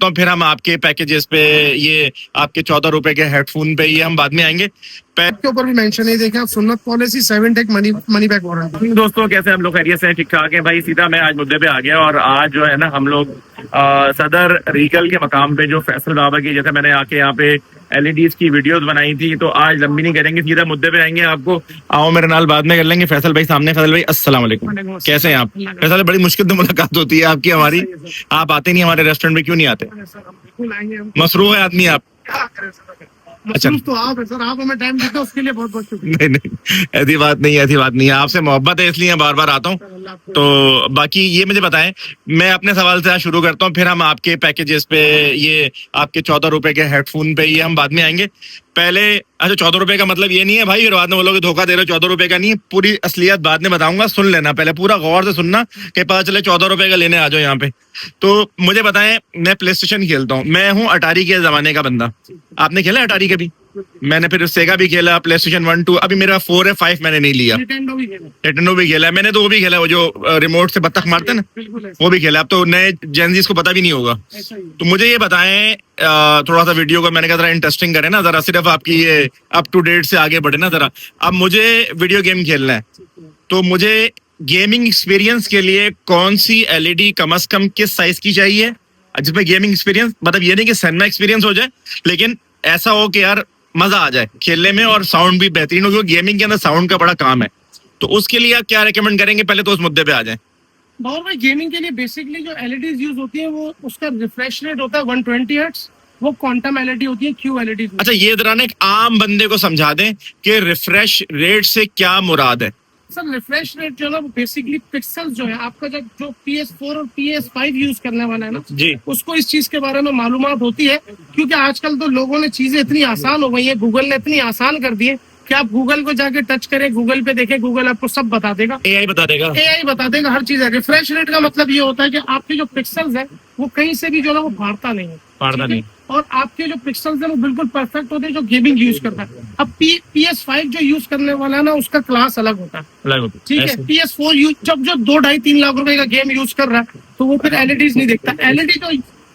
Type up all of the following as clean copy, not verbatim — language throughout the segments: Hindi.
करता हूँ, फिर हम आपके पैकेजेस पे, ये आपके 14 रुपए के हेडफोन पे, ये हम बाद में आएंगे। के ऊपर भी मेंशन है, देखें आप, सुन्नत policy 7 take money back warranty. दोस्तों कैसे हम लोग, खैरियत से, ठीक ठाक है भाई। सीधा मैं आज मुद्दे पे आ गया और आज जो है ना हम लोग सदर रीगल के मकाम पे जो फैसल बाबा की, जैसे मैंने आके यहाँ पे एलईडीज की वीडियोस बनाई थी, तो आज लंबी नहीं करेंगे, सीधा मुद्दे पे आएंगे। आपको आओ मेरे नाल बाद में कर लेंगे। फैसल भाई सामने। फैसल भाई अस्सलाम वालेकुम, कैसे हैं आप? फैसल बड़ी मुश्किल तो मुलाकात होती है आपकी हमारी, आप आते नहीं हमारे रेस्टोरेंट में, क्यों नहीं आते? मसरूफ है आदमी आप। अच्छा तो आप है सर, आप हमें टाइम देते हो उसके लिए बहुत बहुत शुक्रिया। नहीं नहीं, ऐसी बात नहीं है, ऐसी बात नहीं है, आपसे मोहब्बत है इसलिए बार बार आता हूँ। तो बाकी ये मुझे बताएं, मैं अपने सवाल से शुरू करता हूँ, फिर हम आपके पैकेजेस पे, ये आपके 14 रुपए के हेडफोन पे, ये हम बाद में आएंगे। पहले अच्छा, 14 रुपए का मतलब ये नहीं है भाई, फिर बाद में बोलोगे धोखा दे रहे हो, 14 रुपए का नहीं है, पूरी असलियत बाद में बताऊंगा, सुन लेना पहले, पूरा गौर से सुनना, कि पता चले 14 रुपए का लेने आ जाओ यहाँ पे। तो मुझे बताएं, मैं प्ले स्टेशन खेलता हूँ, मैं हूँ अटारी के जमाने का बंदा। आपने खेला अटारी कभी? मैंने फिर सेगा भी खेला, प्ले स्टेशन 1 2, अभी मेरा 4 है, 5 मैंने नहीं लिया। निंटेंडो भी खेला है मैंने, तो वो भी खेला, वो जो रिमोट से बत्तख मारते हैं ना, वो भी खेला। अब तो नए जेनजीज को पता भी नहीं होगा। तो मुझे ये बताएं, थोड़ा सा वीडियो को मैंने कहा जरा इंटरेस्टिंग करे ना, जरा सिर्फ आपकी ये अप टू डेट से आगे बढ़े ना जरा। अब मुझे वीडियो गेम खेलना है, तो मुझे गेमिंग एक्सपीरियंस के लिए कौन सी एलईडी कम से कम किस साइज की चाहिए, जिसमें गेमिंग एक्सपीरियंस, मतलब ये नहीं कि सिनेमा एक्सपीरियंस हो जाए, लेकिन ऐसा हो कि यार मजा आ जाए खेलने में और साउंड भी बेहतरीन हो, क्योंकि गेमिंग के अंदर साउंड का बड़ा काम है। तो उसके लिए आप क्या रेकमेंड करेंगे? पहले तो उस मुद्दे पे आ जाए। और भाई गेमिंग के लिए बेसिकली जो एलईडीज यूज होती है, वो उसका रिफ्रेश रेट होता है 120 हर्ट्ज, वो क्वांटम एलईडी होती है, क्यू एलईडी। अच्छा, ये जरा ना एक आम बंदे को समझा दें कि रिफ्रेश रेट से क्या मुराद है। सर रिफ्रेश रेट जो है ना, वो बेसिकली पिक्सल्स जो है आपका, जब जो PS4 और PS5 यूज करने वाला है ना जी, उसको इस चीज के बारे में मालूमात होती है, क्योंकि आजकल तो लोगों ने चीजें इतनी आसान हो गई है, गूगल ने इतनी आसान कर दी है कि आप गूगल को जाके टच करें, गूगल पे देखें, गूगल आपको सब बता देगा, एआई बता देगा, एआई बता देगा, हर चीज है। रिफ्रेश रेट का मतलब ये होता है कि आपके जो पिक्सल्स है वो कहीं से भी जो है वो फाड़ता नहीं है, फाड़ता नहीं, और आपके जो पिक्सल्स है वो बिल्कुल परफेक्ट होते हैं जो गेमिंग यूज करता है। अब PS5 जो यूज करने वाला है ना, उसका क्लास अलग होता है, ठीक है। PS4 यूज जब जो 2-2.5-3 लाख रुपए का गेम यूज कर रहा है, तो वो फिर एलईडीज नहीं देखता। एलईडी जो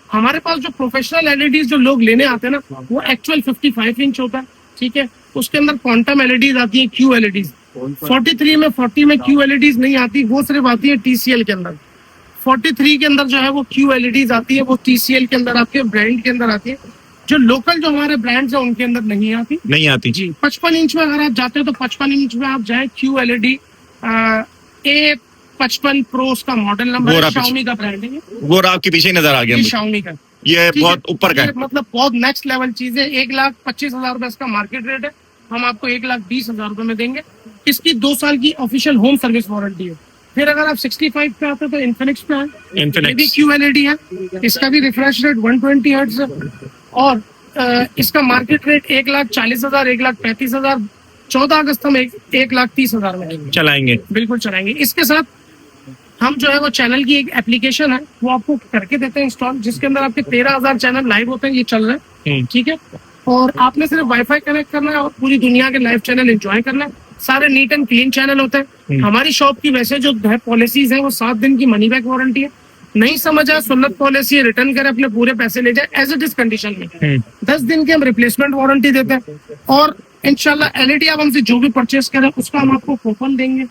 हमारे पास जो प्रोफेशनल एलईडीज जो लोग लेने आते हैं ना, वो एक्चुअल 55 इंच होता है, ठीक है। उसके अंदर क्वांटम एलईडीज आती है, क्यू एलईडीज। 43 में 40 में क्यू एलईडीज नहीं आती, वो सिर्फ आती है TCL के अंदर। 43 के अंदर जो है वो क्यू एलईडीज आती है, वो TCL के अंदर आती है, ब्रांड के अंदर आती है। जो लोकल जो हमारे ब्रांड्स है उनके अंदर नहीं आती जी। 55 इंच में अगर आप जाते हो तो 55 इंच में आप जाए, क्यू एलईडी A55 प्रो उसका मॉडल नंबर है, शाओमी का ब्रांड है, वो आपके पीछे नजर आ गया, शाओमी का, ये बहुत ऊपर का है, मतलब बहुत नेक्स्ट लेवल चीज है। 1,25,000 रुपए इसका मार्केट रेट है, हम आपको 1,20,000 रुपए में देंगे। इसकी 2 साल की ऑफिशियल होम सर्विस वारंटी है। फिर अगर आप 65 पे आते तो इन्फिनिक्स पे है, ये भी क्यू एलईडी है, इसका भी रिफ्रेश रेट 120 हर्ट्ज है, और इसका मार्केट रेट 1,40,000, 1,35,000। 14 अगस्त हम 1,30,000 में चलाएंगे, बिल्कुल चलाएंगे। इसके साथ हम जो है वो चैनल की एक एप्लीकेशन है, वो आपको करके देते हैं इंस्टॉल, जिसके अंदर आपके 13,000 चैनल लाइव होते हैं, ये चल रहे हैं, ठीक है। और आपने सिर्फ वाईफाई कनेक्ट करना है और पूरी दुनिया के लाइव चैनल एंजॉय करना है। सारे नीट एंड क्लीन चैनल होते हैं। हमारी शॉप की वैसे जो पॉलिसीज है वो 7 दिन की मनी बैक वारंटी है। नहीं समझ आए, सुन्नत पॉलिसी रिटर्न करे, अपने पूरे पैसे ले जाए एज इट इज कंडीशन में। 10 दिन की हम रिप्लेसमेंट वारंटी देते हैं, और इंशाल्लाह एलईडी आप हमसे जो भी परचेस करें उसका हम आपको कूपन देंगे।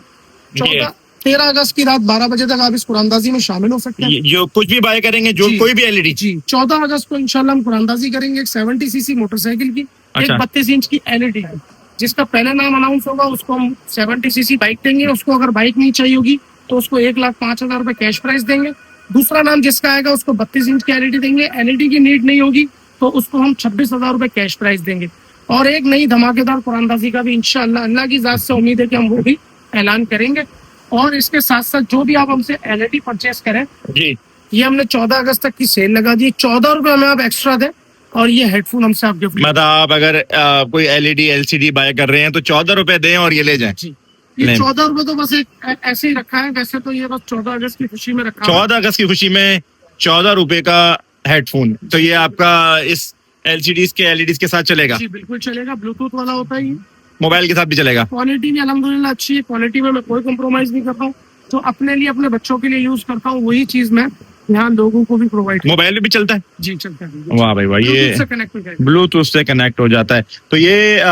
13 अगस्त की रात 12 बजे तक आप इस कुरानदाजी में शामिल हो सकते हैं। जो कुछ भी बाय करेंगे, जो कोई भी एलईडी जी। 14 अगस्त को इंशाल्लाह हम कुरानदाजी करेंगे एक 70 सीसी मोटरसाइकिल की, एक 32 इंच की एलईडी है, जिसका पहला नाम अनाउंस होगा उसको हम 70 सीसी बाइक देंगे। उसको अगर बाइक नहीं चाहिए होगी तो उसको 1,05,000 रुपए कैश प्राइस देंगे। दूसरा नाम जिसका आएगा उसको 32 इंच की एलईडी देंगे। एलईडी की नीड नहीं होगी तो उसको हम 26,000 रुपए कैश प्राइस देंगे। और एक नई धमाकेदार कुरानदाजी का भी इंशाल्लाह अल्लाह की जात से उम्मीद है कि हम वो भी ऐलान करेंगे। और इसके साथ साथ जो भी आप हमसे एलईडी परचेस करें जी, ये हमने 14 अगस्त तक की सेल लगा दी। 14 रुपए हमें आप एक्स्ट्रा दें और ये हेडफोन हमसे आप गिफ्ट, मतलब आप अगर कोई एलईडी LCD बाय कर रहे हैं तो 14 रुपए दें और ये ले जाएं जी। ये 14 रुपए तो बस एक ऐसे ही रखा है, वैसे तो ये बस 14 अगस्त की खुशी में रखा है। 14 अगस्त की खुशी में 14 रुपए का हेडफोन, तो ये आपका इस LCDs के LEDs के साथ चलेगा जी? बिल्कुल चलेगा, ब्लूटूथ वाला होता है, मोबाइल के साथ भी चलेगा। क्वालिटी भी अल्हम्दुलिल्लाह अच्छी है, क्वालिटी में मैं कोई कॉम्प्रोमाइज नहीं करता हूँ। तो अपने लिए, अपने बच्चों के लिए यूज करता हूँ वही चीज मैं यहाँ लोगों को भी प्रोवाइड मोबाइल में भी चलता है? जी चलता है। वाह भाई वाह, ये से कनेक्ट हो जाएगा, ब्लूटूथ से कनेक्ट हो जाता है। तो ये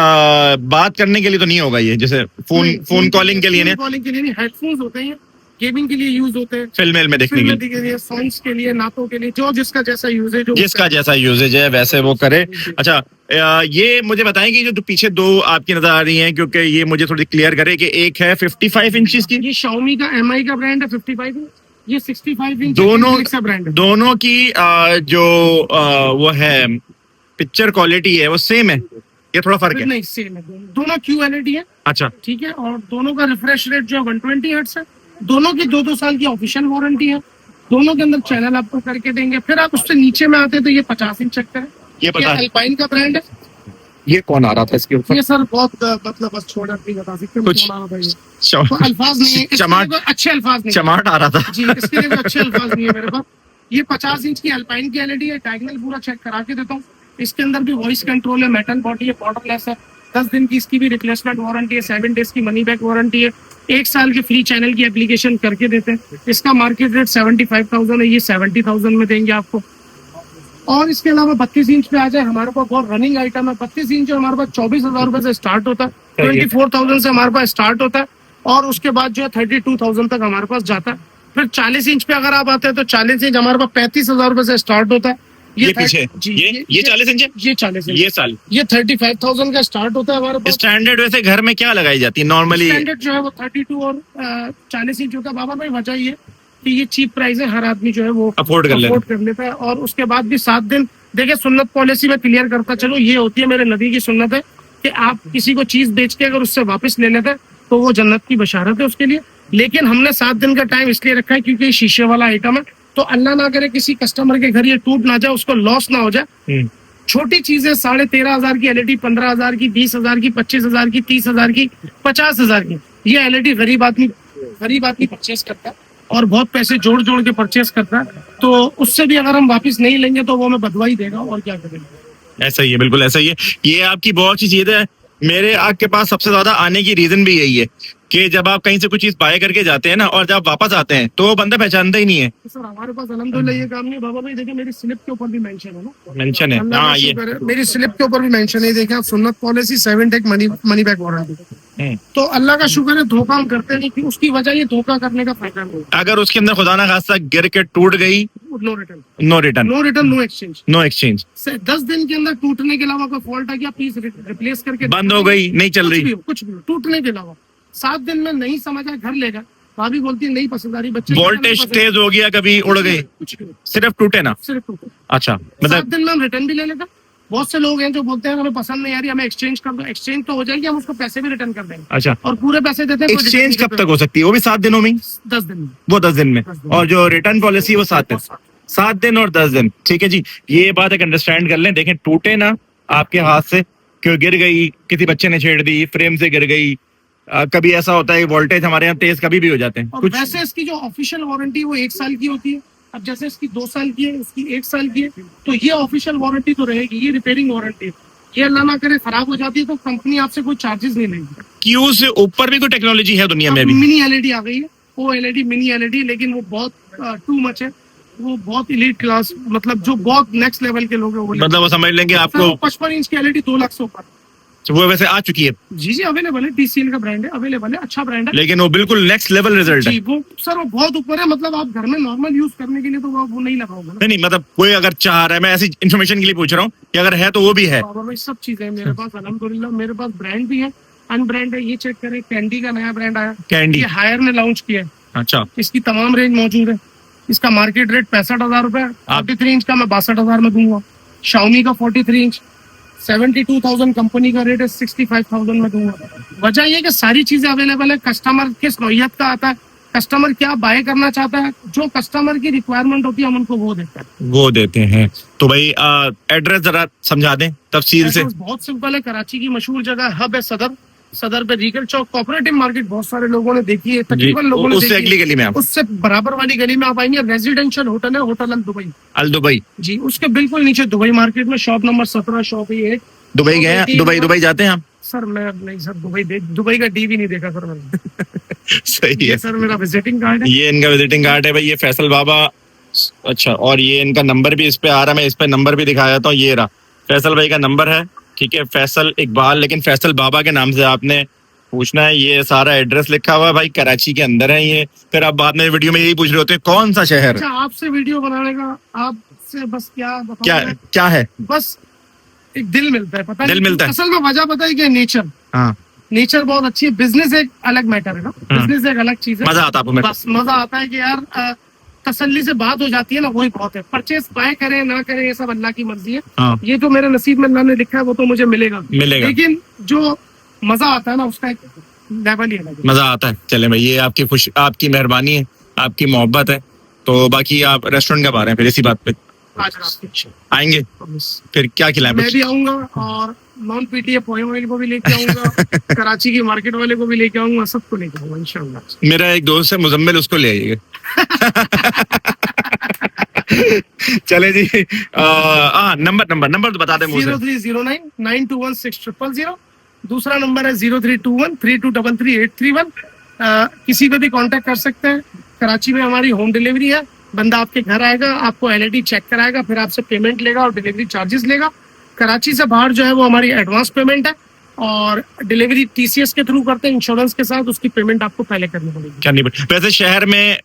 बात करने के लिए तो नहीं होगा, ये जैसे फोन कॉलिंग के लिए नहीं, कॉलिंग के लिए नहीं, हेडफोन्स होते हैं, गेमिंग के लिए यूज होते हैं, फिल्म में देखने के लिए, सॉन्ग्स के लिए, नातों के लिए, जो जिसका जैसा यूजेज है, जिसका जैसा यूजेज है वैसे वो करे। अच्छा ये मुझे बताएं कि जो पीछे दो आपकी नजर आ रही हैं, क्योंकि ये मुझे थोड़ी क्लियर करे कि एक है 55 इंचेस की, ये Xiaomi का MI का ब्रांड है 55 इंच, ये 65 इंच दोनों का ब्रांड है। दोनों की जो वो है पिक्चर क्वालिटी है वो सेम है, ये थोड़ा फर्क है? नहीं सेम है, दोनों QLED है। अच्छा ठीक है, और दोनों का रिफ्रेश रेट जो है 120 हर्ट्ज है, दोनों की 2-2 साल की ऑफिशियल वारंटी है, दोनों के अंदर चैनल आपको करके देंगे। फिर आप उससे नीचे में आते हैं तो ये 50 इंच चेक करें, ये पता है, अल्पाइन का ब्रांड है। ये कौन आ रहा था इसके ऊपर? ये सर बहुत मतलब बस छोड़ा नहीं बता सकते कुछ कौन आ रहा था ये। तो अल्फाज नहीं है, चमाट, अच्छे अल्फाज नहीं, चमाट आ रहा था जी, इसके लिए अच्छे अल्फाज नहीं है मेरे पास। ये 50 इंच की अल्पाइन की LED है, डायगनल पूरा चेक करा के देता हूँ। इसके अंदर भी वॉइस कंट्रोल है, मेटल बॉडी है, बॉर्डरलेस है, 10 दिन की इसकी भी रिप्लेसमेंट वारंटी है, 7 डेज की मनी बैक वारंटी है, 1 साल के फ्री चैनल की एप्लीकेशन करके देते हैं। इसका मार्केट रेट 75,000 है, ये 70,000 में देंगे आपको। और इसके अलावा 32 इंच पे आ जाए, हमारे पास बहुत रनिंग आइटम है। 32 इंच जो हमारे पास 24,000 रुपए से स्टार्ट होता है, 24,000 से हमारे पास स्टार्ट होता है, और उसके बाद जो है 32,000 तक हमारे पास जाता है। फिर 40 इंच पे अगर आप आते हैं तो 40 इंच हमारे पास 35,000 रुपए से स्टार्ट होता है। ये पीछे जी, ये 40 इंच है, ये 40 इंच, ये साल ये 35,000 का स्टार्ट होता है हमारे पास। स्टैंडर्ड वैसे घर में क्या लगाई जाती है नॉर्मली? स्टैंडर्ड जो है वो 32 और 40 इंच होता है। बाबा भाई वजह ये कि ये चीप प्राइस है, हर आदमी जो है वो अफोर्ड कर लेता है। और उसके बाद भी 7 दिन, देखिए सुन्नत पॉलिसी में क्लियर करता चलो, ये होती है मेरे नबी की सुन्नत है कि आप किसी को चीज बेच के अगर उससे वापस ले लेते हैं तो वो जन्नत की बशारत है उसके लिए। लेकिन हमने 7 दिन का टाइम इसलिए रखा है क्योंकि ये शीशे वाला आइटम है, तो अल्लाह ना करे किसी कस्टमर के घर ये टूट ना जाए, उसको लॉस ना हो जाए। छोटी चीजें 13,500 की LED, 15,000 की, 20,000 की, 25,000 की, 30,000 की, 50,000 की, ये LED गरीब आदमी परचेस करता है और बहुत पैसे जोड़ जोड़ के परचेस करता है, तो उससे भी अगर हम वापस नहीं लेंगे तो वो हमें बदवाई देगा, और क्या करेंगे। ऐसा ही है, बिल्कुल ऐसा ही है। ये आपकी बहुत अच्छी चीज है। मेरे आपके पास सबसे ज्यादा आने की रीजन भी यही है कि जब आप कहीं से कुछ चीज बाय करके जाते हैं ना, और जब वापस आते हैं तो वो बंदा पहचानता ही नहीं है। सर हमारे पास अल्हम्दुलिल्लाह ये काम नहीं है। बाबा भाई देखिए मेरी स्लिप के ऊपर भी मेंशन है ना, मेंशन है, हाँ ये मेरी स्लिप के ऊपर भी मेंशन है। देखिए आप सुन्नत policy 7 days money back warranty. तो अल्लाह का शुक्र है, धोखा हम करते नहीं कि उसकी वजह ये धोखा करने का फायदा नहीं। अगर उसके अंदर खुदा ना खास्ता गिर के टूट गई, no return, no exchange, no exchange. 10 दिन के अंदर टूटने के अलावा कोई फॉल्ट आ गया, प्लीज रिप्लेस करके, बंद हो गई, नहीं चल रही, कुछ भी टूटने के अलावा 7 दिन में नहीं समझ आया घर लेगा, भाभी बोलती है नहीं पसंद आ रही, बच्चे वोल्टेज तेज हो गया, कभी उड़ गई, कुछ भी, सिर्फ टूटे ना, सिर्फ टूटे। अच्छा 7 मतलब दिन में हम रिटर्न भी ले लेते। बहुत से लोग हैं जो बोलते हैं हमें पसंद नहीं आ रही, हमें एक्सचेंज कर दो। एक्सचेंज तो हो जाएगी, हम उसको पैसे भी रिटर्न कर देंगे। अच्छा, और पूरे पैसे देते हैं। एक्सचेंज कब तक हो सकती है? वो भी 7 दिनों में? 10 दिन में, वो 10 दिन में। और जो रिटर्न पॉलिसी वो 7 दिन और 10 दिन। ठीक है जी, ये बात एक अंडरस्टैंड कर लें। देखें टूटे ना आपके हाथ से, क्यों गिर गई, किसी बच्चे ने छेड़ दी, फ्रेम से गिर गई, कभी ऐसा होता है वोल्टेज हमारे यहाँ तेज कभी भी हो जाते हैं। कुछ वैसे इसकी जो ऑफिशियल वारंटी वो 1 साल की होती है। अब जैसे इसकी 2 साल की है, इसकी 1 साल की है, तो ये ऑफिशियल वारंटी तो रहेगी, ये रिपेयरिंग वारंटी है। ये अल्लाह ना करे खराब हो जाती है तो कंपनी आपसे कोई चार्जेस नहीं लेगी। क्यू से ऊपर भी कोई टेक्नोलॉजी है दुनिया में भी? मिनी LED आ गई है, वो LED मिनी LED, लेकिन वो बहुत टू मच है, वो बहुत इलीट क्लास, मतलब जो बहुत नेक्स्ट लेवल के लोग हैं वो, मतलब वो समझ लेंगे आपको 55 इंच की LED 2 लाख से ऊपर। वो वैसे आ चुकी है? जी अवेलेबल है, TCL का ब्रांड है, अवेलेबल है, अच्छा ब्रांड है, लेकिन वो बिल्कुल नेक्स्ट लेवल रिजल्ट है। वो सर वो बहुत ऊपर है। मतलब आप घर में नॉर्मल यूज करने के लिए तो वो नहीं लगाओगे। नहीं मतलब कोई अगर चाह रहा है, मैं ऐसी इन्फॉर्मेशन के लिए पूछ रहा हूँ कि अगर है तो वो भी है। सब चीजें मेरे पास अल्हम्दुलिल्लाह, मेरे पास ब्रांड भी है, अनब्रांड है। ये चेक करें, कैंडी का नया ब्रांड आया, कैंडी, ये हायर ने लॉन्च किया है। अच्छा, इसकी तमाम रेंज मौजूद है। इसका मार्केट रेट 65,000 रुपए, 43 इंच का मैं 62,000 में दूंगा। Xiaomi का 43 इंच 72,000 कंपनी का रेट है, 65,000 में दूंगा। वजह ये कि सारी चीजें अवेलेबल है। कस्टमर किस नौइयत का आता है, कस्टमर क्या बाय करना चाहता है, जो कस्टमर की रिक्वायरमेंट होती है हम उनको वो देते हैं। तो भाई एड्रेस जरा समझा दें तफसील से। बहुत सिंपल है, कराची की मशहूर जगह हब है सदर पे रीगल चौक, कोऑपरेटिव मार्केट बहुत सारे लोगों ने देखी है, तकरीबन लोगों ने उससे अगली गली में, आप उससे बराबर वाली गली में आप आएंगे, रेजिडेंशियल होटल है, होटल अल दुबई जी, उसके बिल्कुल नीचे दुबई मार्केट में शॉप नंबर 17, शॉप 8। दुबई गए? दुबई जाते हैं आप? सर मैं नहीं सर, दुबई का डी भी नहीं देखा सर मैंने। सही है सर, मेरा विजिटिंग कार्ड है, ये इनका विजिटिंग कार्ड है भाई। ये फैसल बाबा अच्छा, और ये इनका नंबर भी इस पे आ रहा है, मैं इस पे नंबर भी दिखा देता हूँ। ये रहा फैसल भाई का नंबर है, ठीक है, फैसल इकबाल, लेकिन फैसल बाबा के नाम से आपने पूछना है। ये सारा एड्रेस लिखा हुआ है भाई, कराची के अंदर है ये। फिर आप बाद में वीडियो में यही पूछ रहे होते हैं कौन सा शहर। अच्छा, आपसे वीडियो बनाने का आपसे बस क्या बताऊं क्या मैं? क्या है? बस एक दिल मिलता है, पता दिल नहीं मिलता है। असल में वजह पता है क्या, नेचर। हाँ, नेचर बहुत अच्छी है, बिजनेस एक अलग मैटर है ना, बिजनेस एक अलग चीज है। मजा आता है आपको? बस मजा आता है कि यार तसल्ली से बात हो जाती है ना, वही बहुत है। परचेस बाय करें ना करें ये सब अल्लाह की मर्जी है। हाँ, ये जो मेरे नसीब में अल्लाह ने लिखा है वो तो मुझे मिलेगा, लेकिन जो मजा आता है ना उसका एक लेवल ही अलग है। मजा आता है। चले भाई, ये आपकी मेहरबानी है, आपकी मोहब्बत है। तो बाकी आप रेस्टोरेंट कब आ रहे हैं फिर इसी बात पे? आज रात की आएंगे फिर क्या खिलाएं? मैं भी आऊंगा और नॉन पीटीए पोहे वाले को भी लेके आऊंगा, कराची की मार्केट वाले को भी लेके आऊंगा, सबको लेके आऊंगा इंशाल्लाह। मेरा एक दोस्त है मुजम्मिल, उसको ले आइएगा। चले जी, नंबर तो बता दें मुझे। 0309921600। दूसरा नंबर है 032132333831। किसी पे भी कांटेक्ट कर सकते हैं। कराची में हमारी होम डिलीवरी है, बंदा आपके घर आएगा, आपको एलईडी चेक कराएगा, फिर आपसे पेमेंट लेगा और डिलीवरी चार्जेस लेगा। कराची से बाहर जो है वो हमारी एडवांस पेमेंट है, और डिलीवरी टीसीएस के थ्रू करते हैं, इंश्योरेंस के साथ। उसकी पेमेंट आपको पहले करनी पड़ेगी। करनी पड़ेगी। वैसे शहर में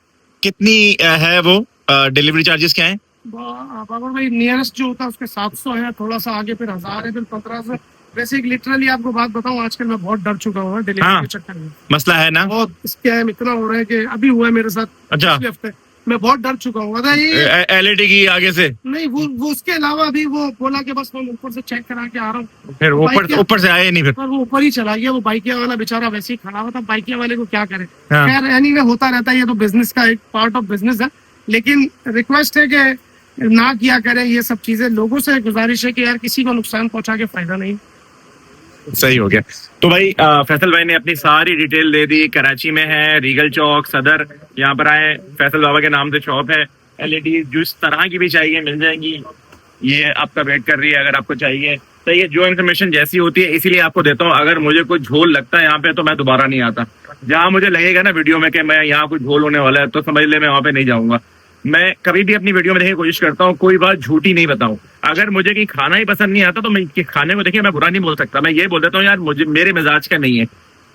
कितनी है वो डिलीवरी चार्जेस क्या है? बाबर भाई नियरेस्ट जो होता है उसके 700 है, थोड़ा सा आगे फिर 1000 है, फिर 1500। वैसे लिटरली आपको बात बताऊं, आजकल मैं बहुत डर चुका हूँ डिलीवरी के चक्कर में। मसला है ना बहुत स्कैम इतना हो रहा है कि अभी हुआ है मेरे साथ। अच्छा, पिछले हफ्ते मैं बहुत डर चुका हूँ। ये एलईडी की आगे से नहीं, वो उसके अलावा अभी वो बोला कि बस मैं ऊपर से चेक करा के आ रहा हूँ, फिर ऊपर से आए नहीं, फिर पर वो ऊपर ही चला गया। वो बाइकिया वाला बेचारा वैसे ही खड़ा हुआ था, बाइकिया वाले को क्या करे। हाँ। खैर एनीवे होता रहता है, ये तो बिजनेस का एक पार्ट ऑफ बिजनेस है। लेकिन रिक्वेस्ट है कि ना किया करें ये सब चीजें। लोगों से गुजारिश है कि यार किसी को नुकसान पहुंचा के फायदा नहीं। सही हो गया। तो भाई फैसल भाई ने अपनी सारी डिटेल दे दी। कराची में है, रीगल चौक सदर, यहाँ पर आए, फैसल बाबा के नाम से शॉप है। एलईडी जिस तरह की भी चाहिए मिल जाएंगी। ये आपका वेट कर रही है अगर आपको चाहिए। तो ये जो इन्फॉर्मेशन जैसी होती है इसीलिए आपको देता हूँ। अगर मुझे कोई झोल लगता है यहाँ पे तो मैं दोबारा नहीं आता। जहाँ मुझे लगेगा ना वीडियो में कि मैं यहाँ कुछ झोल होने वाला है तो समझ ले मैं वहाँ पे नहीं जाऊंगा। मैं कभी भी अपनी वीडियो में देखने की कोशिश करता हूँ कोई बात झूठी नहीं बताऊं। अगर मुझे कि खाना ही पसंद नहीं आता तो मैं खाने को देखिए मैं बुरा नहीं बोल सकता। मैं ये बोल देता हूँ यार मुझे मेरे मिजाज का नहीं है,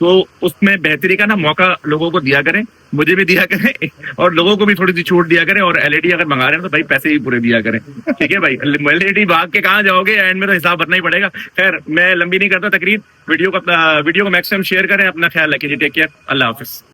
तो उसमें बेहतरी का ना मौका लोगों को दिया करें, मुझे भी दिया करें और लोगों को भी थोड़ी सी छूट दिया करें। और एलईडी अगर मंगा रहे हैं तो भाई पैसे भी पूरे दिया करें, ठीक है भाई। एलईडी भाग के कहाँ जाओगे, एंड में तो हिसाब भरना ही पड़ेगा। खैर मैं लंबी नहीं करता तकरीर, वीडियो को मैक्सिमम शेयर करें। अपना ख्याल रखिए जी, टेक केयर, अल्लाह हाफिज।